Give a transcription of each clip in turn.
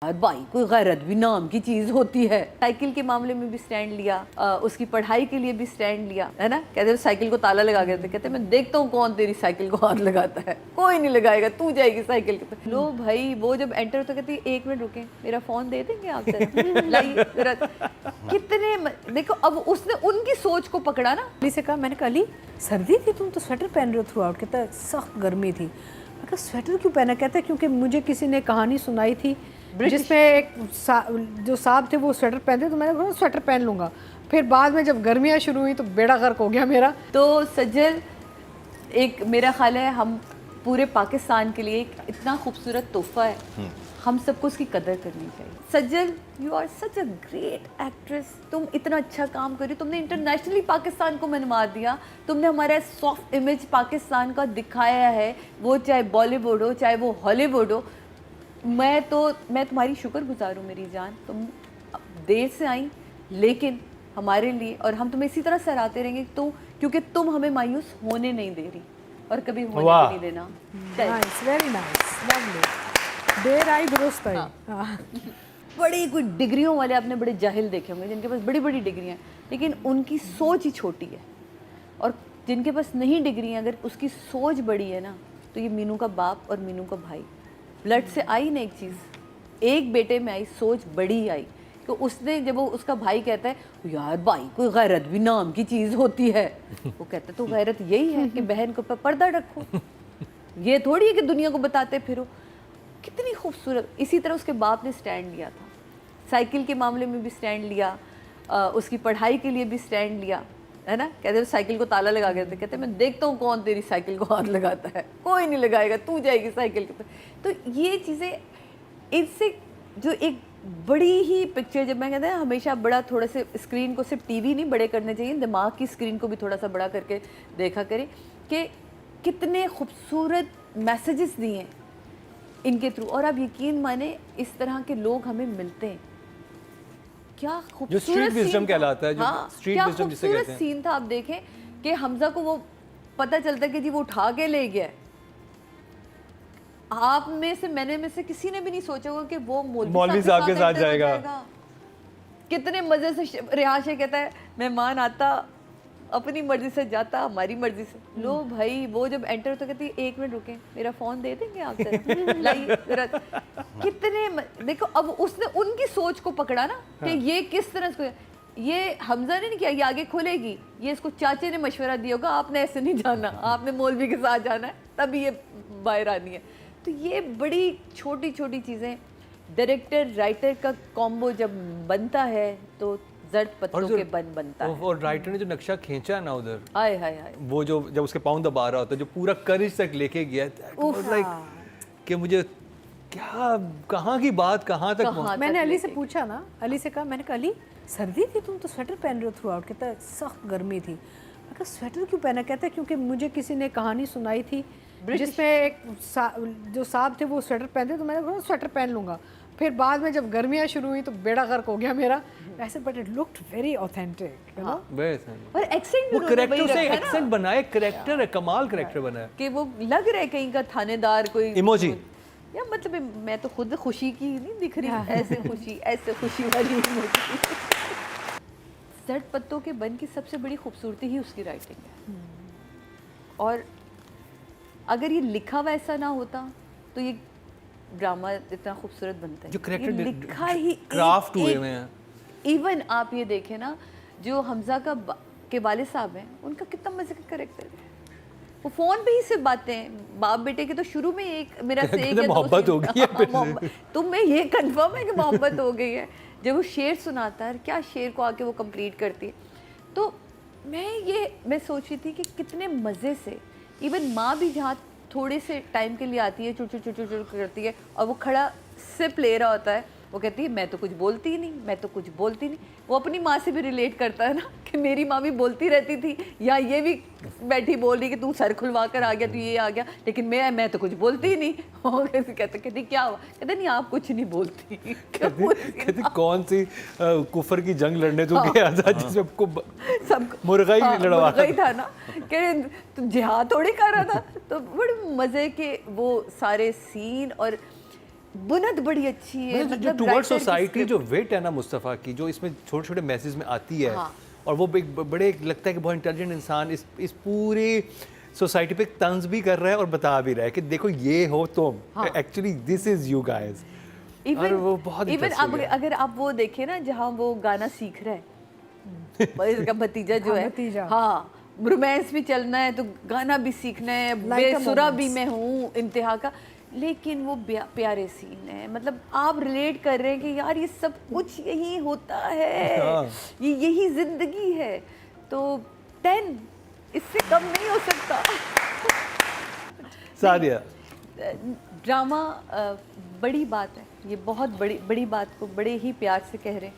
भाई कोई गैरत भी नाम की चीज होती है। साइकिल के मामले में भी स्टैंड लिया, उसकी पढ़ाई के लिए भी स्टैंड लिया, है ना। कहते साइकिल को ताला लगा गए थे, कहते मैं देखता हूँ कौन तेरी साइकिल को हाथ लगाता है, कोई नहीं लगाएगा, तू जाएगी साइकिल के। लो भाई, वो जब एंटर होता कहती 1 मिनट रुके, मेरा फोन दे देंगे आप जरा, लाइए जरा। कितने देखो, अब उसने उनकी सोच को पकड़ा ना। अली से कहा, मैंने कहा अली सर्दी थी, तुम तो स्वेटर पहन रहे हो थ्रू आउट। कहता है सख्त गर्मी थी। मैं कहा स्वेटर क्यों पहना? कहता है क्योंकि मुझे किसी ने कहानी सुनाई थी जिसमें एक जो साहब थे वो स्वेटर पहनते, तो मैंने बोला स्वेटर पहन लूँगा। फिर बाद में जब गर्मियाँ शुरू हुई तो बेड़ा गर्क हो गया मेरा। तो सज्जल, एक मेरा ख्याल है हम पूरे पाकिस्तान के लिए एक इतना खूबसूरत तोहफा है, हम सबको उसकी कदर करनी चाहिए। Sajal, you are such a great actress. तुम इतना अच्छा काम करी, तुमने इंटरनेशनली पाकिस्तान को मनवा दिया, तुमने हमारा सॉफ्ट इमेज पाकिस्तान का दिखाया है, वो चाहे बॉलीवुड हो चाहे वो हॉलीवुड हो। मैं तुम्हारी शुक्रगुजार हूँ मेरी जान। तुम देर से आई लेकिन हमारे लिए, और हम तुम्हें इसी तरह सराहते रहेंगे तो, क्योंकि तुम हमें मायूस होने नहीं दे रही और कभी होने भी नहीं देना। Nice, very nice, lovely. देर आई दुरुस्त आई। हाँ। बड़ी कोई डिग्रियों वाले आपने बड़े जाहिल देखे होंगे जिनके पास बड़ी बड़ी डिग्रियाँ, लेकिन उनकी सोच ही छोटी है। और जिनके पास नहीं डिग्रियाँ, अगर उसकी सोच बड़ी है ना, तो ये मीनू का बाप और मीनू का भाई, ब्लड से आई ना एक चीज़, एक बेटे में आई, सोच बड़ी आई। तो उसने जब वो उसका भाई कहता है यार भाई कोई गैरत भी नाम की चीज़ होती है, वो कहता है तो गैरत यही है कि बहन के ऊपर पर्दा रखो, ये थोड़ी है कि दुनिया को बताते फिरो। कितनी खूबसूरत। इसी तरह उसके बाप ने स्टैंड लिया था, साइकिल के मामले में भी स्टैंड लिया, उसकी पढ़ाई के लिए भी स्टैंड लिया, है ना। कहते साइकिल को ताला लगा गए थे, कहते मैं देखता हूँ कौन तेरी साइकिल को हाथ लगाता है, कोई नहीं लगाएगा, तू जाएगी साइकिल के। तो ये चीज़ें, इससे जो एक बड़ी ही पिक्चर, जब मैं कहते हैं हमेशा बड़ा, थोड़ा से स्क्रीन को सिर्फ टीवी नहीं बड़े करने चाहिए, दिमाग की स्क्रीन को भी थोड़ा सा बड़ा करके देखा करें कि कितने खूबसूरत मैसेजेस दिए हैं इनके थ्रू। और आप यकीन माने, इस तरह के लोग हमें मिलते हैं। क्या खूबसूरत स्ट्रीट विज़डम कहलाता है, जो स्ट्रीट विज़डम जिसे कहते हैं। सीन था। आप देखें कि हमजा को वो पता चलता है कि जी वो उठा के ले गया। आप में से, मैंने में से किसी ने भी नहीं सोचा होगा कि वो मौलवी साहब के साथ जाएगा। कितने मजे से रिहाशे कहता है मेहमान आता अपनी मर्जी से, जाता हमारी मर्जी से। लो भाई, वो जब एंटर होता कहती 1 मिनट रुके, मेरा फोन दे देंगे आप जरा, लाइए जरा। कितने देखो, अब उसने उनकी सोच को पकड़ा ना कि ये किस तरह से, ये हमजा ने नहीं किया, ये आगे खुलेगी, ये इसको चाचे ने मशवरा दिया होगा, आपने ऐसे नहीं जाना, आपने मौलवी के साथ जाना है, तभी ये बाहर आनी है। तो ये बड़ी छोटी छोटी चीज़ें, डायरेक्टर राइटर का कॉम्बो जब बनता है तो जर्द पत्तों के बन बनता है। और राइटर ने जो नक्शा खींचा ना उधर, हाय हाय हाय, वो जो जब उसके पाँव दबा रहा होता है, जो पूरा करिश तक लेके गया, लाइक कि मुझे क्या, कहाँ की बात कहाँ तक। मैंने अली से पूछा ना, अली से कहा, मैंने कहा अली सर्दी थी, तुम तो स्वेटर पहन रहे हो थ्रू आउट। कहता है सख्त गर्मी थी। मैं कहा स्वेटर क्यों पहना? कहता है क्योंकि मुझे किसी ने कहानी सुनाई थी जिसमें एक जो साहब थे वो स्वेटर पहनते, तो मैंने बोला स्वेटर पहन लूँगा। फिर बाद में जब गर्मियाँ शुरू हुई तो बेड़ा गर्क हो गया मेरा ऐसे। But it looked very authentic, और एक्सेंट भी वो करेक्टर से एक्सेंट बनाए, करेक्टर है, कमाल करेक्टर बनाया कि वो लग रहा है कहीं का थानेदार कोई इमोजी। या मतलब मैं तो खुद खुशी की नहीं दिख रही, ऐसे खुशी वाली इमोजी। जर्द पत्तों के बन की सबसे बड़ी खूबसूरती ही उसकी राइटिंग है। और अगर ये लिखा हुआ ऐसा ना होता तो ये ड्रामा इतना खूबसूरत बनता है। जो करेक्टर लिखा ही क्राफ्ट हुए हैं। इवन आप ये देखें ना, जो हमजा का के वाले साहब हैं, उनका कितना मजे का करेक्टर है। वो फोन पे ही सिर्फ बातें, बाप बेटे के तो शुरू में एक मेरा से एक मोहब्बत हो गई है। तुम्हें ये कंफर्म है कि मोहब्बत हो गई है। जब वो शेर सुनाता है, क्या शेर को आके वो कंप्लीट करती है। तो मैं सोच रही थी कि कितने मज़े से, इवन माँ भी जहाँ थोड़े से टाइम के लिए आती है, चुड़ करती है, और वो खड़ा सिप ले रहा होता है, वो कहती है मैं तो कुछ बोलती ही नहीं, मैं तो कुछ बोलती नहीं। वो अपनी माँ से भी रिलेट करता है ना कि मेरी माँ भी बोलती रहती थी, या ये भी बैठी बोल रही कि तू सर खुलवा कर आ गया, तू ये आ गया, लेकिन मैं तो कुछ बोलती ही नहीं। वो कहती क्या हुआ? कहते नहीं आप कुछ नहीं बोलती। कहती कौन सी कुफर की जंग लड़ने तू गया था जिसमें सब मुर्गा ही लड़वा था ना, कि तू जिहाद थोड़ी कर रहा था। तो बड़े मज़े के वो सारे सीन। और बुनत बड़ी अच्छी है, जो मतलब टुवर्ड writer की सोसाइटी script। जो वेट है ना मुस्तफ़ा की, जो इसमें छोटे छोटे मैसेज में आती है, हाँ। और वो एक बड़े लगता है कि बहुत इंटेलिजेंट इंसान इस पूरी सोसाइटी पे तंज भी कर रहा है और बता भी रहा है कि देखो ये हो तुम, हाँ। Actually this is you guys. और वो बहुत इवन interesting है। अगर आप वो देखें ना जहाँ वो गाना सीख रहा है और इसका भतीजा जो हाँ, है, भतीजा। हाँ, रोमांस भी चलना है तो गाना भी सीखना है, Like a बेसुरा भी romance। मैं हूँ इंतहा का, लेकिन वो प्यारे सीन है, मतलब आप रिलेट कर रहे हैं कि यार ये सब कुछ यही होता है, हाँ। ये यही जिंदगी है। तो 10 इससे कम नहीं हो सकता। सादिया, ड्रामा बड़ी बात है, ये बहुत बड़ी बात को बड़े ही प्यार से कह रहे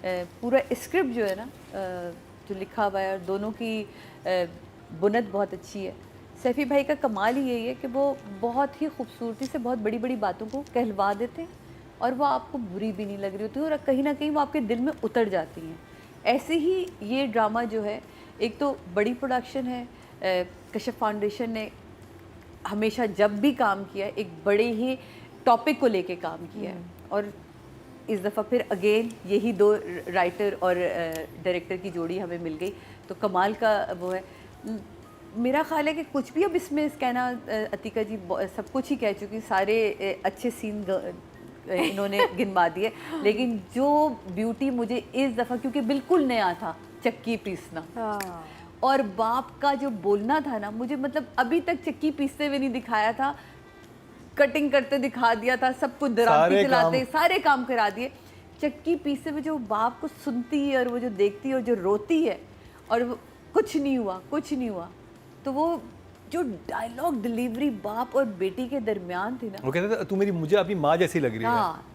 हैं। पूरा स्क्रिप्ट जो है ना जो लिखा हुआ है, और दोनों की बुनत बहुत अच्छी है। सैफ़ी भाई का कमाल ही यही है कि वो बहुत ही खूबसूरती से बहुत बड़ी बड़ी बातों को कहलवा देते हैं और वो आपको बुरी भी नहीं लग रही होती और कहीं ना कहीं वो आपके दिल में उतर जाती हैं। ऐसे ही ये ड्रामा जो है, एक तो बड़ी प्रोडक्शन है, कश्यप फाउंडेशन ने हमेशा जब भी काम किया है एक बड़े ही टॉपिक को लेके काम किया है, और इस दफ़ा फिर अगेन यही दो राइटर और डायरेक्टर की जोड़ी हमें मिल गई, तो कमाल का वो है। मेरा ख्याल है कि कुछ भी अब इसमें कहना, अतीका जी सब कुछ ही कह चुकी, सारे अच्छे सीन इन्होंने गिनवा दिए, लेकिन जो ब्यूटी मुझे इस दफ़ा, क्योंकि बिल्कुल नया था चक्की पीसना, हाँ। और बाप का जो बोलना था ना, मुझे मतलब अभी तक चक्की पीसते हुए नहीं दिखाया था, कटिंग करते दिखा दिया था, सब कुछ दराती चलाते सारे काम करा दिए। चक्की पीसते हुए जो बाप को सुनती है और वो जो देखती है और जो रोती है और वो कुछ नहीं हुआ, तो वो जो डायलॉग डिलीवरी बाप और बेटी के दरमियान थी ना, वो कहता था तू मुझे अभी माँ जैसी लग रही है, हाँ,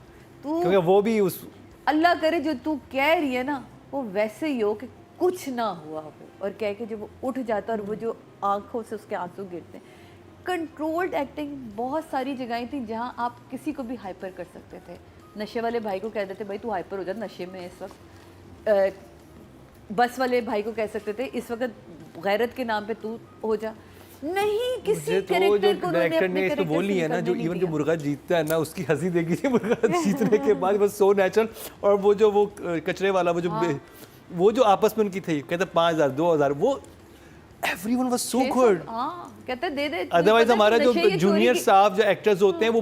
तू क्योंकि वो भी उस अल्लाह करे जो तू कह रही है ना वो वैसे ही हो कि कुछ ना हुआ हो, और कह के जब वो उठ जाता और वो जो आंखों से उसके आंसू गिरते हैं। कंट्रोल्ड एक्टिंग, बहुत सारी जगहें थी जहां आप किसी को भी हाइपर कर सकते थे। नशे वाले भाई को कह देते भाई तू हाइपर हो जा, नशे में इस वक्त। बस वाले भाई को कह सकते थे इस वक्त गैरत के नाम पे तू हो जा। नहीं, किसी कैरेक्टर को डायरेक्टर ने इसको बोली है ना, जो इवन जो मुर्गा जीतता है ना उसकी हंसी देखी थी मुर्गा जीतने के बाद, बस सो नेचुरल। और वो जो वो कचरे वाला वो जो आपस में उनकी थी, कहते 5000 2000, वो एवरीवन वाज सो गुड। हाँ, कहते दे दे। अदरवाइज हमारा जो जूनियर स्टाफ जो एक्टर्स होते हैं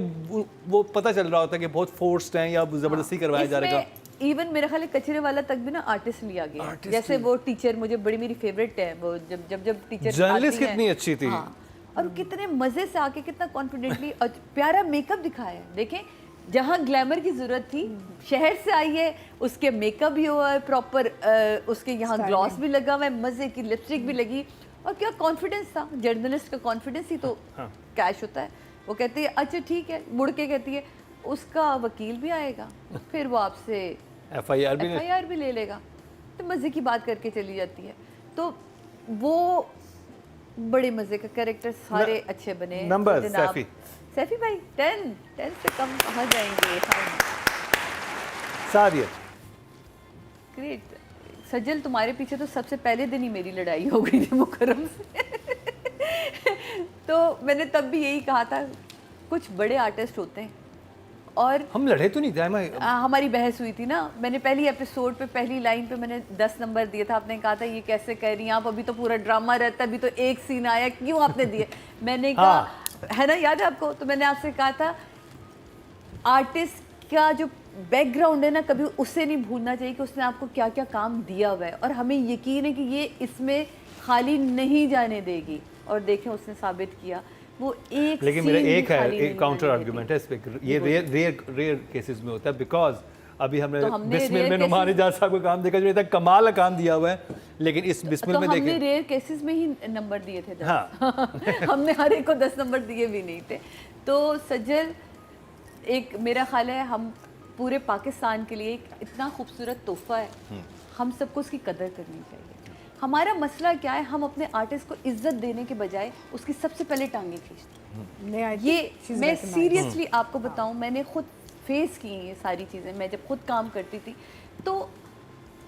वो पता चल रहा होता है कि बहुत फोर्स्ड हैं या जबरदस्ती करवाया जा रहा है। इवन मेरा ख्याल है कचरे वाला तक भी ना आर्टिस्ट लिया गया है। जैसे वो टीचर मुझे बड़ी मेरी फेवरेट है, वो जब टीचर जर्नलिस्ट कितनी अच्छी थी। हाँ, और कितने मजे से आके कितना कॉन्फिडेंटली और प्यारा मेकअप दिखाया है। देखें, जहाँ ग्लैमर की जरूरत थी, शहर से आई है, उसके मेकअप भी हुआ है प्रॉपर, उसके यहाँ ग्लॉस भी लगा हुआ है, मजे की लिपस्टिक भी लगी, और क्या कॉन्फिडेंस था। जर्नलिस्ट का कॉन्फिडेंस ही तो कैश होता है। वो कहती है अच्छा ठीक है, मुड़ के कहती है उसका वकील भी आएगा, फिर वो आपसे FIR भी ले लेगा, तो मज़े की बात करके चली जाती है। तो वो बड़े मज़े का कैरेक्टर, सारे अच्छे बने। नंबर सैफी भाई 10 से कम कहाँ जाएंगे। सादिया ग्रेट। सजल, तुम्हारे पीछे तो सबसे पहले दिन ही मेरी लड़ाई हो गई थी मुकर्रम से। तो मैंने तब भी यही कहा था, कुछ बड़े आर्टिस्ट होते हैं, और हम लड़े तो नहीं थे। हमारी बहस हुई थी ना, मैंने पहली एपिसोड पे पहली लाइन पे मैंने 10 नंबर दिए था। आपने कहा था ये कैसे कह रही हैं आप, अभी तो पूरा ड्रामा रहता है, अभी तो एक सीन आया, क्यों आपने दिए। मैंने कहा है ना, याद है आपको, तो मैंने आपसे कहा था आर्टिस्ट का जो बैकग्राउंड है ना, कभी उसे नहीं भूलना चाहिए कि उसने आपको क्या क्या काम दिया हुआ है, और हमें यकीन है कि ये इसमें खाली नहीं जाने देगी। और देखें उसने साबित किया। वो एक लेकिन मेरा एक काउंटर आर्गुमेंट है इस पे, ये रेयर केसेस में होता है, बिकॉज अभी हमने बिस्मिल में नुमान इजाज साहब का काम देखा, जो इतना कमाल का काम दिया हुआ है, लेकिन इस बिस्मिल में देखें हमने रेयर केसेस में ही नंबर दिए थे 10। हाँ। हमने हर एक को 10 नंबर दिए भी नहीं थे। तो सज्जल, एक मेरा ख्याल है हम पूरे पाकिस्तान के लिए एक इतना खूबसूरत तोहफा है, हम सबको उसकी कदर करनी चाहिए। हमारा मसला क्या है, हम अपने आर्टिस्ट को इज्जत देने के बजाय उसकी सबसे पहले टांगे खींचते हैं। ये मैं सीरियसली आपको बताऊं, मैंने खुद फेस की ये सारी चीज़ें। मैं जब खुद काम करती थी, तो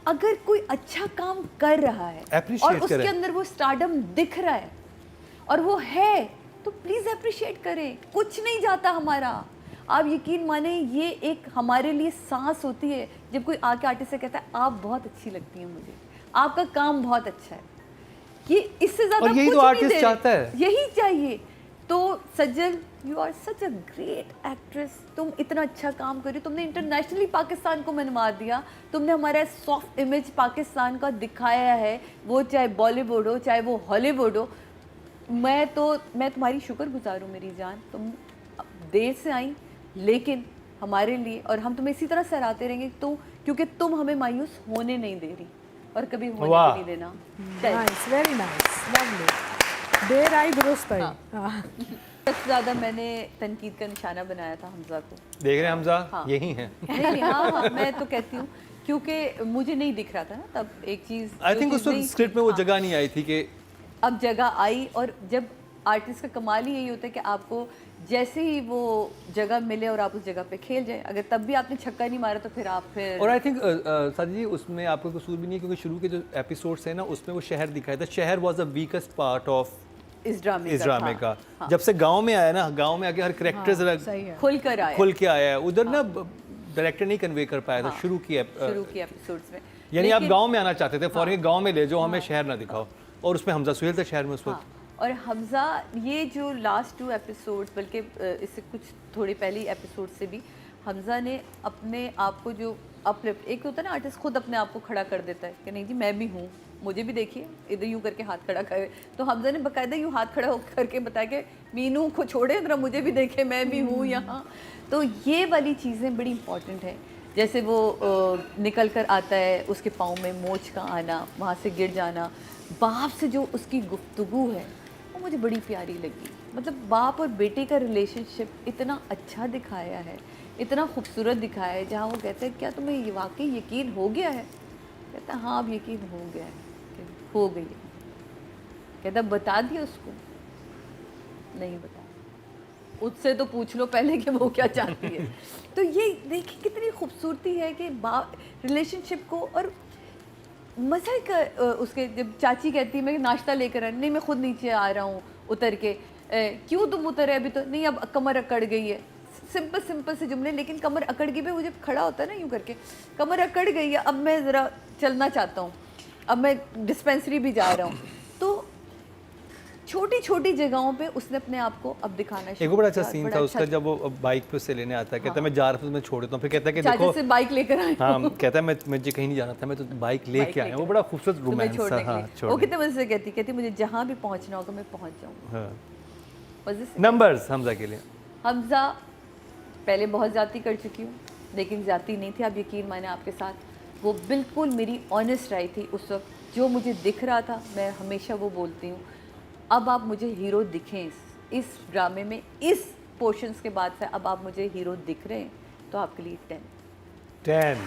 अगर कोई अच्छा काम कर रहा है और उसके अंदर वो स्टारडम दिख रहा है और वो है, तो प्लीज़ अप्रिशिएट करें। कुछ नहीं जाता हमारा। आप यकीन माने ये एक हमारे लिए सांस होती है जब कोई आके आर्टिस्ट से कहता है आप बहुत अच्छी लगती हैं मुझे, आपका काम बहुत अच्छा है। ये इससे ज्यादा और यही कुछ तो नहीं artist दे रहे। चाहता है। यही चाहिए। तो Sajal, you are such a great actress, तुम इतना अच्छा काम कर रही हो, तुमने इंटरनेशनली पाकिस्तान को मनवा दिया, तुमने हमारा सॉफ्ट इमेज पाकिस्तान का दिखाया है, वो चाहे बॉलीवुड हो चाहे वो हॉलीवुड हो। मैं तुम्हारी शुक्रगुजार हूँ मेरी जान, तुम देर से आई लेकिन हमारे लिए, और हम तुम्हें इसी तरह सराहते रहेंगे तो, क्योंकि तुम हमें मायूस होने नहीं दे रही और कभी होने वाह। भी नहीं देना। चल। Nice, very nice, lovely. देर आई दुरुस्त आई। हाँ। सबसे ज़्यादा मैंने तनकीद का निशाना बनाया था हमजा को। देख रहे हैं हमजा, हाँ। यही है। नहीं, हाँ, मैं तो कहती हूँ क्योंकि मुझे नहीं दिख रहा था ना तब एक चीज़। आई थिंक उस वक्त स्क्रिप्ट में वो जगह नहीं आई थी कि अब जगह आई, और जब आर्टिस्ट का कमाल ही यही होता है कि आपको जैसे ही वो जगह मिले और आप उस जगह पे खेल जाए। अगर तब भी आपने छक्का नहीं मारा तो फिर आप फिर। और आई थिंक सादी जी उसमें आपका कसूर भी नहीं है, क्योंकि शुरू के जो एपिसोड्स हैं ना उसमें वो शहर दिखाया था, शहर was the weakest part of इस ड्रामे का। जब से गांव में आया ना, गांव में आके हर करेक्टर जरा सही है। खुल कर आया, खुल के आया है। उधर ना डायरेक्टर नहीं कन्वे कर पाया था शुरू की एपिसोड्स में। यानी आप लेकिन- गांव में आना चाहते थे, फॉरन गांव में ले जाओ, हमें शहर ना दिखाओ। और उसमें हमजा सुहेल था शहर में उस वक्त। हाँ, और हमजा ये जो लास्ट 2 एपिसोड, बल्कि इससे कुछ थोड़ी पहली एपिसोड से भी हमजा ने अपने आप को जो अपलिफ्ट, एक होता है ना आर्टिस्ट खुद अपने आप को खड़ा कर देता है कि नहीं जी मैं भी हूँ, मुझे भी देखिए, इधर यूँ करके हाथ खड़ा करे। तो हमजा ने बाकायदा यूँ हाथ खड़ा होकर करके बताया कि मीनू को छोड़े जरा, मुझे भी देखे, मैं भी हूँ यहाँ। तो ये वाली चीज़ें बड़ी इंपॉर्टेंट है। जैसे वो निकल कर आता है, उसके पाँव में मोच का आना, वहाँ से गिर जाना, बाप से जो उसकी गुफ्तगू है वो मुझे बड़ी प्यारी लगी। मतलब बाप और बेटे का रिलेशनशिप इतना अच्छा दिखाया है, इतना खूबसूरत दिखाया है, जहाँ वो कहते हैं क्या तुम्हें ये वाकई यकीन हो गया है? कहता है हाँ अब यकीन हो गया है, हो गई है। कहता बता दिया उसको? नहीं बता, उससे तो पूछ लो पहले कि वो क्या चाहती है। तो ये देखिए कितनी खूबसूरती है कि रिलेशनशिप को। और मज़ा एक उसके जब चाची कहती है मैं नाश्ता लेकर आ, नहीं मैं खुद नीचे आ रहा हूँ उतर के, क्यों तुम उतरे अभी? तो नहीं अब कमर अकड़ गई है। सिंपल सिंपल से जुमले, लेकिन कमर अकड़ गई पे वो जब खड़ा होता है ना यूँ करके, कमर अकड़ गई है, अब मैं ज़रा चलना चाहता हूँ, अब मैं डिस्पेंसरी भी जा रहा हूँ। तो छोटी छोटी जगहों पे उसने अपने आप को अब दिखाना एक बड़ा अच्छा सीन था उसका, जब वो बाइक पे उससे लेने आता है, कहता है मैं जा रहा था, मैं छोड़ देता हूँ। फिर कहता है कि चाचा देखो से बाइक लेकर आया, हाँ, कहता है मैं मुझे कहीं नहीं जाना था, मैं तो बाइक लेके आया। वो बड़ा खूबसूरत रोमांस था। हाँ, वो कितने मजे से कहती मुझे जहाँ भी पहुँचना होगा मैं पहुँच जाऊँगा। हाँ। मजे से। नंबर्स हमजा के लिए। हमजा पहले बहुत ज़्यादती कर चुकी हूँ, लेकिन ज़्यादती नहीं थी, आप यकीन माने आपके साथ वो बिल्कुल मेरी ऑनेस्ट राय थी उस वक्त। जो मुझे दिख रहा था मैं हमेशा वो बोलती हूँ। अब आप मुझे हीरो दिखें इस ड्रामे में, इस पोर्शंस के बाद से अब आप मुझे हीरो दिख रहे हैं तो आपके लिए 10।